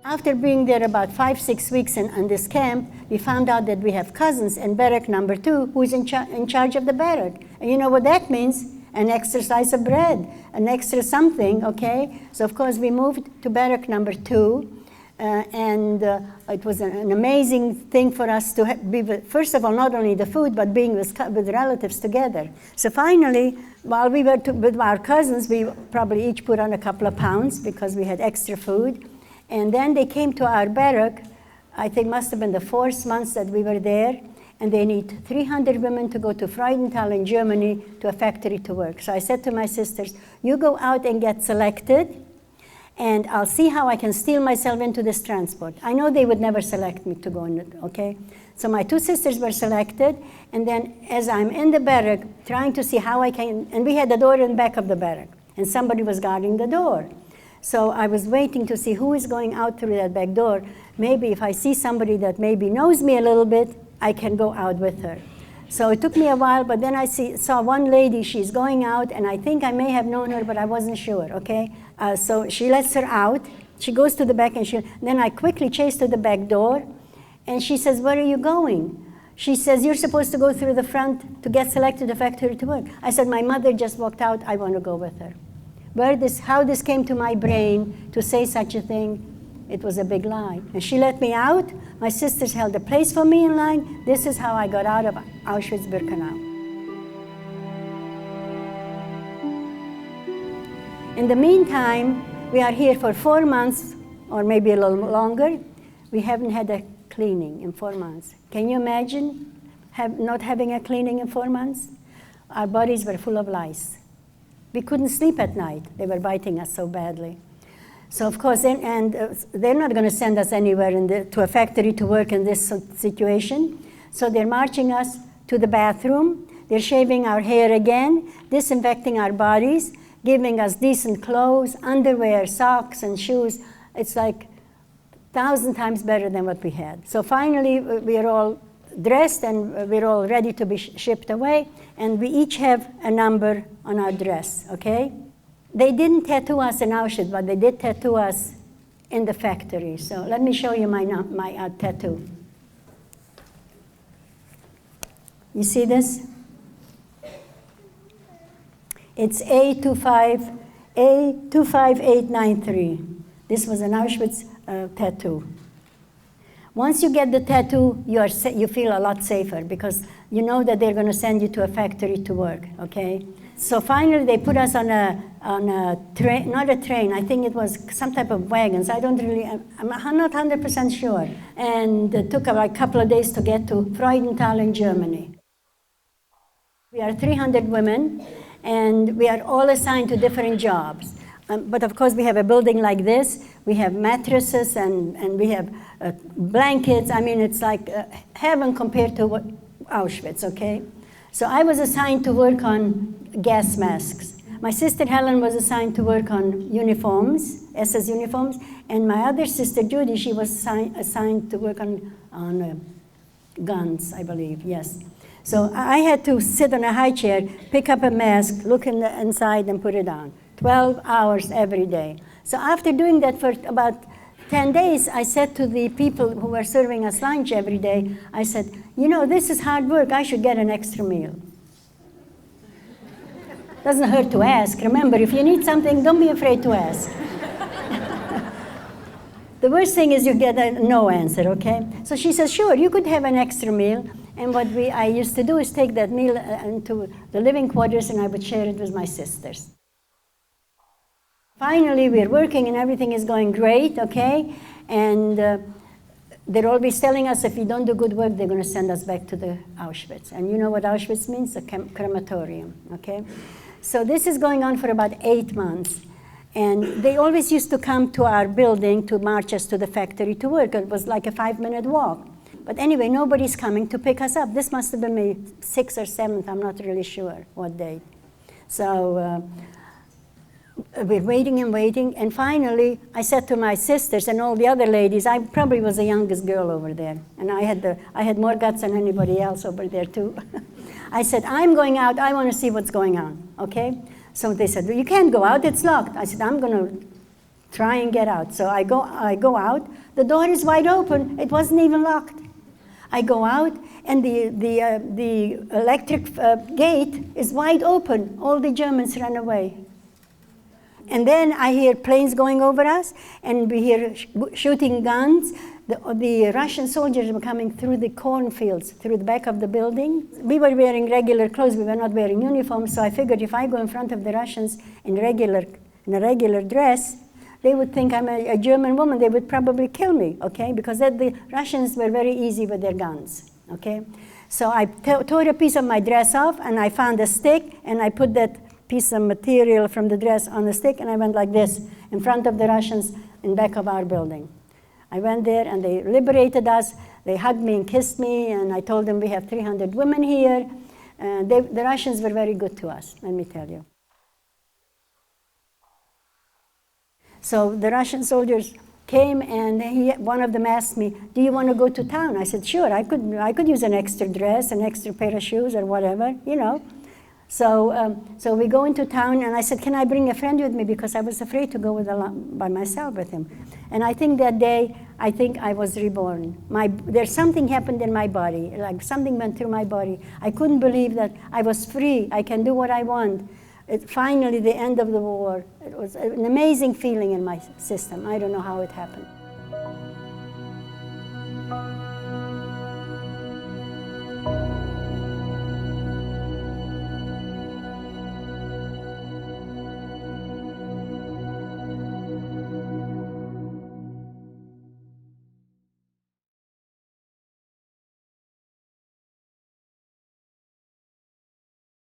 After being there about 5-6 weeks in this camp, we found out that we have cousins in barrack number 2 who's in charge of the barrack. And you know what that means? An extra slice of bread, an extra something, okay? So of course we moved to barrack number 2, and it was an amazing thing for us to be with, first of all, not only the food, but being with relatives together. So finally, while we were with our cousins, we probably each put on a couple of pounds because we had extra food. And then they came to our barrack, I think must have been the 4th month that we were there, and they need 300 women to go to Freudenthal in Germany to a factory to work. So I said to my sisters, you go out and get selected, and I'll see how I can steal myself into this transport. I know they would never select me to go in it, okay? So my 2 sisters were selected, and then as I'm in the barrack, trying to see how I can, and we had the door in the back of the barrack, and somebody was guarding the door. So I was waiting to see who is going out through that back door. Maybe if I see somebody that maybe knows me a little bit, I can go out with her. So it took me a while, but then I saw one lady, she's going out, and I think I may have known her, but I wasn't sure, okay? So she lets her out. She goes to the back, and then I quickly chase to the back door, and she says, where are you going? She says, you're supposed to go through the front to get selected to factory to work. I said, my mother just walked out, I want to go with her. How this came to my brain to say such a thing, it was a big lie. And she let me out. My sisters held a place for me in line. This is how I got out of Auschwitz-Birkenau. In the meantime, we are here for 4 months, or maybe a little longer. We haven't had a cleaning in 4 months. Can you imagine not having a cleaning in 4 months? Our bodies were full of lice. We couldn't sleep at night. They were biting us so badly. So of course, they're not going to send us anywhere to a factory to work in this situation. So they're marching us to the bathroom. They're shaving our hair again, disinfecting our bodies, giving us decent clothes, underwear, socks, and shoes. It's like 1,000 times better than what we had. So finally, we are all dressed and we're all ready to be shipped away, and we each have a number on our dress, okay? They didn't tattoo us in Auschwitz, but they did tattoo us in the factory. So let me show you my tattoo. You see this? It's A25893. This was an Auschwitz tattoo. Once you get the tattoo, you feel a lot safer because you know that they're going to send you to a factory to work, okay? So finally, they put us on a train, not a train, I think it was some type of wagons. I'm not 100% sure. And it took about a couple of days to get to Freudenthal in Germany. We are 300 women, and we are all assigned to different jobs. But of course, we have a building like this. We have mattresses and we have blankets. I mean, it's like heaven compared to Auschwitz, okay? So I was assigned to work on gas masks. My sister Helen was assigned to work on uniforms, SS uniforms, and my other sister Judy, she was assigned to work on guns, I believe, yes. So I had to sit on a high chair, pick up a mask, look inside and put it on. 12 hours every day. So after doing that for about 10 days, I said to the people who were serving us lunch every day, I said, you know, this is hard work, I should get an extra meal. Doesn't hurt to ask. Remember, if you need something, don't be afraid to ask. The worst thing is you get a no answer, okay? So she says, sure, you could have an extra meal. And what I used to do is take that meal into the living quarters and I would share it with my sisters. Finally, we're working and everything is going great, okay? And they're always telling us if we don't do good work, they're going to send us back to the Auschwitz. And you know what Auschwitz means? A crematorium, okay? So this is going on for about 8 months. And they always used to come to our building to march us to the factory to work. It was like a 5-minute walk. But anyway, nobody's coming to pick us up. This must have been May 6th or 7th, I'm not really sure what date. So we're waiting and waiting, and finally I said to my sisters and all the other ladies, I probably was the youngest girl over there, and I had more guts than anybody else over there too. I said, I'm going out, I want to see what's going on, okay? So they said, well, you can't go out, it's locked. I said, I'm going to try and get out. So I go out, the door is wide open, it wasn't even locked. I go out, and the electric gate is wide open. All the Germans ran away. And then I hear planes going over us, and we hear shooting guns. The Russian soldiers were coming through the cornfields, through the back of the building. We were wearing regular clothes, we were not wearing uniforms, so I figured if I go in front of the Russians in a regular dress, they would think I'm a German woman, they would probably kill me, okay? Because the Russians were very easy with their guns, okay? So I tore a piece of my dress off, and I found a stick, and I put that piece of material from the dress on the stick, and I went like this in front of the Russians in back of our building. I went there, and they liberated us. They hugged me and kissed me, and I told them we have 300 women here. The Russians were very good to us, let me tell you. So the Russian soldiers came, and one of them asked me, do you want to go to town? I said, sure, I could use an extra dress, an extra pair of shoes or whatever, you know. So we go into town, and I said, can I bring a friend with me? Because I was afraid to go by myself with him. And I think that day, I was reborn. There's something happened in my body, like something went through my body. I couldn't believe that I was free. I can do what I want. Finally, the end of the war. It was an amazing feeling in my system. I don't know how it happened.